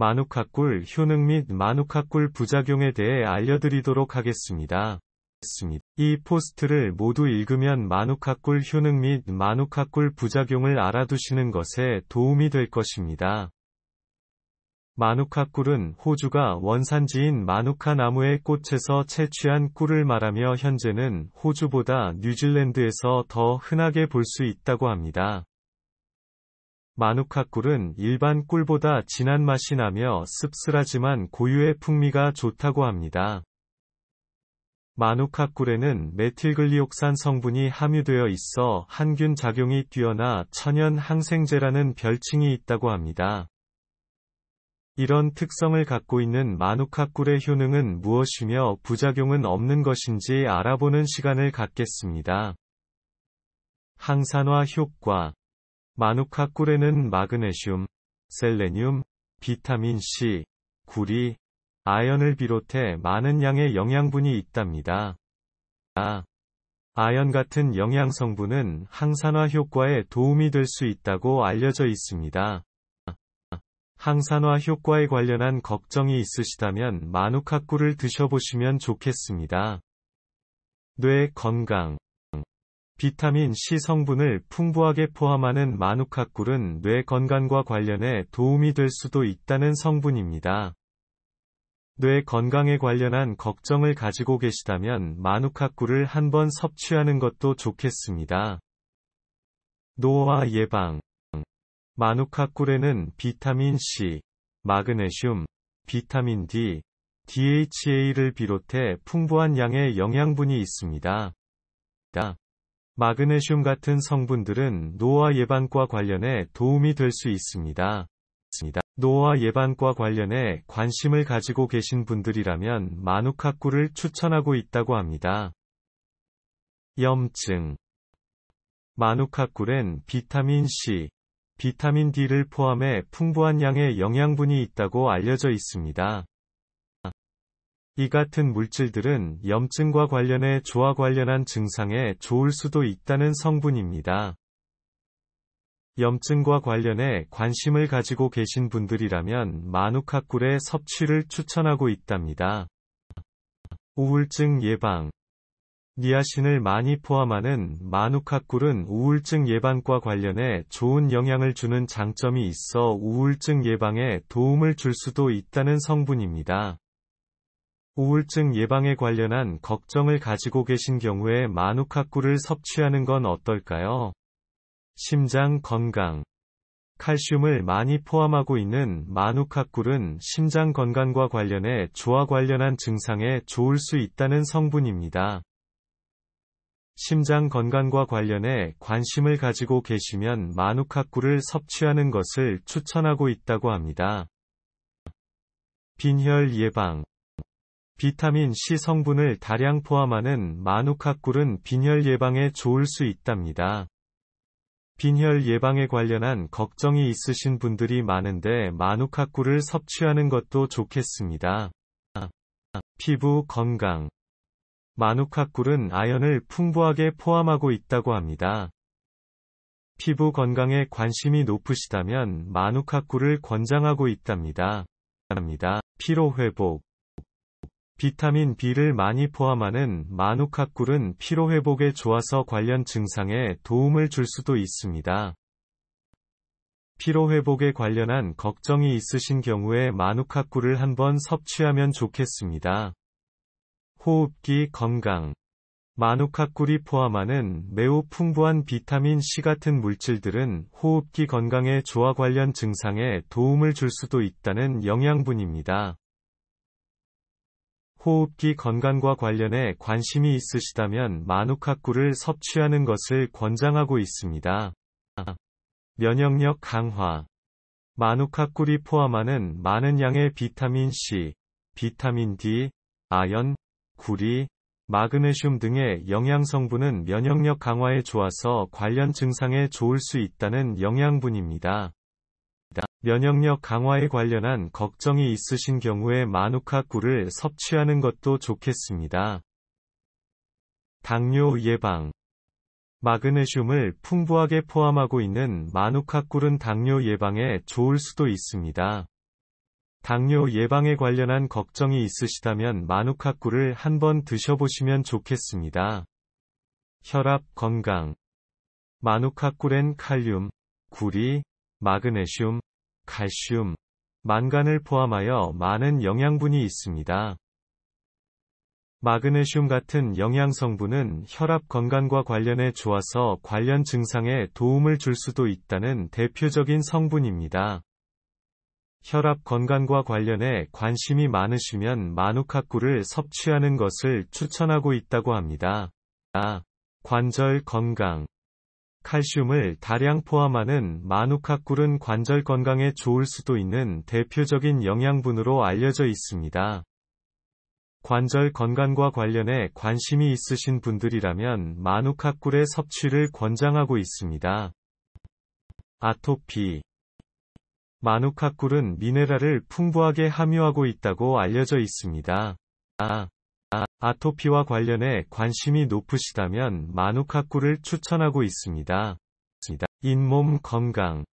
마누카꿀 효능 및 마누카꿀 부작용에 대해 알려드리도록 하겠습니다. 이 포스트를 모두 읽으면 마누카꿀 효능 및 마누카꿀 부작용을 알아두시는 것에 도움이 될 것입니다. 마누카꿀은 호주가 원산지인 마누카 나무의 꽃에서 채취한 꿀을 말하며 현재는 호주보다 뉴질랜드에서 더 흔하게 볼 수 있다고 합니다. 마누카꿀은 일반 꿀보다 진한 맛이 나며 씁쓸하지만 고유의 풍미가 좋다고 합니다. 마누카꿀에는 메틸글리옥산 성분이 함유되어 있어 항균 작용이 뛰어나 천연 항생제라는 별칭이 있다고 합니다. 이런 특성을 갖고 있는 마누카꿀의 효능은 무엇이며 부작용은 없는 것인지 알아보는 시간을 갖겠습니다. 항산화 효과. 마누카꿀에는 마그네슘, 셀레늄, 비타민 C, 구리, 아연을 비롯해 많은 양의 영양분이 있답니다. 아연 같은 영양성분은 항산화 효과에 도움이 될 수 있다고 알려져 있습니다. 항산화 효과에 관련한 걱정이 있으시다면 마누카꿀을 드셔보시면 좋겠습니다. 뇌 건강. 비타민 C 성분을 풍부하게 포함하는 마누카꿀은 뇌 건강과 관련해 도움이 될 수도 있다는 성분입니다. 뇌 건강에 관련한 걱정을 가지고 계시다면 마누카꿀을 한번 섭취하는 것도 좋겠습니다. 노화 예방. 마누카꿀에는 비타민 C, 마그네슘, 비타민 D, DHA를 비롯해 풍부한 양의 영양분이 있습니다. 마그네슘 같은 성분들은 노화 예방과 관련해 도움이 될 수 있습니다. 노화 예방과 관련해 관심을 가지고 계신 분들이라면 마누카꿀을 추천하고 있다고 합니다. 염증. 마누카꿀엔 비타민 C, 비타민 D를 포함해 풍부한 양의 영양분이 있다고 알려져 있습니다. 이 같은 물질들은 염증과 관련해 조화 관련한 증상에 좋을 수도 있다는 성분입니다. 염증과 관련해 관심을 가지고 계신 분들이라면 마누카꿀의 섭취를 추천하고 있답니다. 우울증 예방. 니아신을 많이 포함하는 마누카꿀은 우울증 예방과 관련해 좋은 영향을 주는 장점이 있어 우울증 예방에 도움을 줄 수도 있다는 성분입니다. 우울증 예방에 관련한 걱정을 가지고 계신 경우에 마누카꿀을 섭취하는 건 어떨까요? 심장 건강. 칼슘을 많이 포함하고 있는 마누카꿀은 심장 건강과 관련해 조화 관련한 증상에 좋을 수 있다는 성분입니다. 심장 건강과 관련해 관심을 가지고 계시면 마누카꿀을 섭취하는 것을 추천하고 있다고 합니다. 빈혈 예방. 비타민 C 성분을 다량 포함하는 마누카꿀은 빈혈 예방에 좋을 수 있답니다. 빈혈 예방에 관련한 걱정이 있으신 분들이 많은데 마누카꿀을 섭취하는 것도 좋겠습니다. 피부 건강. 마누카꿀은 아연을 풍부하게 포함하고 있다고 합니다. 피부 건강에 관심이 높으시다면 마누카꿀을 권장하고 있답니다. 피로 회복. 비타민 B를 많이 포함하는 마누카꿀은 피로 회복에 좋아서 관련 증상에 도움을 줄 수도 있습니다. 피로 회복에 관련한 걱정이 있으신 경우에 마누카꿀을 한번 섭취하면 좋겠습니다. 호흡기 건강. 마누카꿀이 포함하는 매우 풍부한 비타민 C 같은 물질들은 호흡기 건강에 조화 관련 증상에 도움을 줄 수도 있다는 영양분입니다. 호흡기 건강과 관련해 관심이 있으시다면 마누카꿀을 섭취하는 것을 권장하고 있습니다. 면역력 강화. 마누카꿀이 포함하는 많은 양의 비타민 C, 비타민 D, 아연, 구리, 마그네슘 등의 영양성분은 면역력 강화에 좋아서 관련 증상에 좋을 수 있다는 영양분입니다. 면역력 강화에 관련한 걱정이 있으신 경우에 마누카꿀을 섭취하는 것도 좋겠습니다. 당뇨 예방. 마그네슘을 풍부하게 포함하고 있는 마누카꿀은 당뇨 예방에 좋을 수도 있습니다. 당뇨 예방에 관련한 걱정이 있으시다면 마누카꿀을 한번 드셔보시면 좋겠습니다. 혈압 건강. 마누카꿀엔 칼륨, 구리, 마그네슘, 칼슘, 만간을 포함하여 많은 영양분이 있습니다. 마그네슘 같은 영양 성분은 혈압 건강과 관련해 좋아서 관련 증상에 도움을 줄 수도 있다는 대표적인 성분입니다. 혈압 건강과 관련해 관심이 많으시면 마누카꿀을 섭취하는 것을 추천하고 있다고 합니다. 관절 건강. 칼슘을 다량 포함하는 마누카꿀은 관절 건강에 좋을 수도 있는 대표적인 영양분으로 알려져 있습니다. 관절 건강과 관련해 관심이 있으신 분들이라면 마누카꿀의 섭취를 권장하고 있습니다. 아토피. 마누카꿀은 미네랄을 풍부하게 함유하고 있다고 알려져 있습니다. 아토피와 관련해 관심이 높으시다면 마누카꿀을 추천하고 있습니다. 잇몸 건강.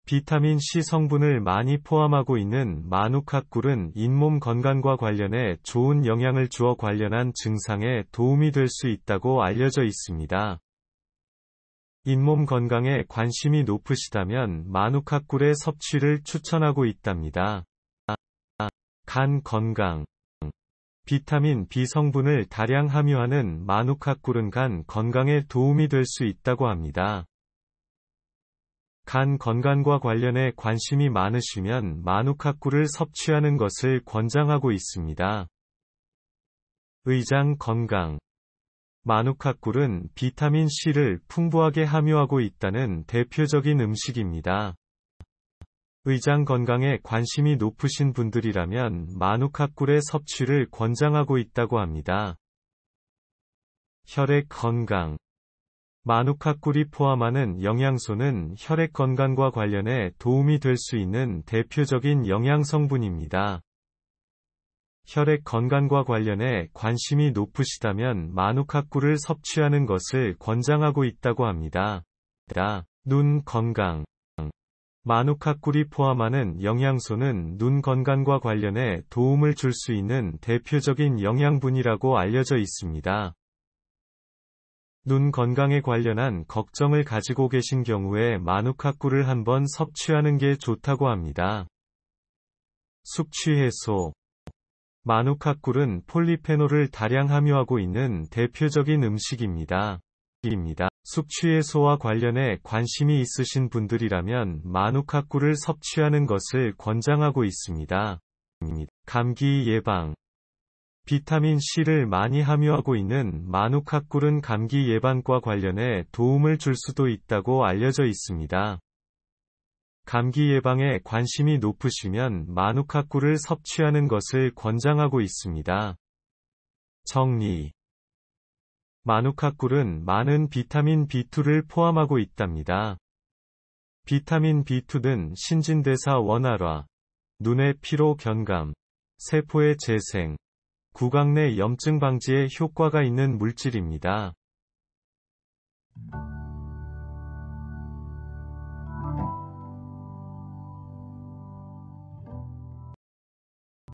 비타민C 성분을 많이 포함하고 있는 마누카꿀은 잇몸 건강과 관련해 좋은 영향을 주어 관련한 증상에 도움이 될 수 있다고 알려져 있습니다. 잇몸 건강에 관심이 높으시다면 마누카꿀의 섭취를 추천하고 있답니다. 간 건강. 비타민 B 성분을 다량 함유하는 마누카꿀은 간 건강에 도움이 될 수 있다고 합니다. 간 건강과 관련해 관심이 많으시면 마누카꿀을 섭취하는 것을 권장하고 있습니다. 의장 건강. 마누카꿀은 비타민 C를 풍부하게 함유하고 있다는 대표적인 음식입니다. 의장 건강에 관심이 높으신 분들이라면 마누카꿀의 섭취를 권장하고 있다고 합니다. 혈액 건강. 마누카꿀이 포함하는 영양소는 혈액 건강과 관련해 도움이 될 수 있는 대표적인 영양 성분입니다. 혈액 건강과 관련해 관심이 높으시다면 마누카꿀을 섭취하는 것을 권장하고 있다고 합니다. 눈 건강. 마누카꿀이 포함하는 영양소는 눈 건강과 관련해 도움을 줄 수 있는 대표적인 영양분이라고 알려져 있습니다. 눈 건강에 관련한 걱정을 가지고 계신 경우에 마누카꿀을 한번 섭취하는 게 좋다고 합니다. 숙취 해소. 마누카꿀은 폴리페놀을 다량 함유하고 있는 대표적인 음식입니다. 숙취 해소와 관련해 관심이 있으신 분들이라면 마누카꿀을 섭취하는 것을 권장하고 있습니다. 감기 예방. 비타민 C를 많이 함유하고 있는 마누카꿀은 감기 예방과 관련해 도움을 줄 수도 있다고 알려져 있습니다. 감기 예방에 관심이 높으시면 마누카꿀을 섭취하는 것을 권장하고 있습니다. 정리. 마누카꿀은 많은 비타민 B2를 포함하고 있답니다. 비타민 B2는 신진대사 원활화, 눈의 피로 견감, 세포의 재생, 구강 내 염증 방지에 효과가 있는 물질입니다.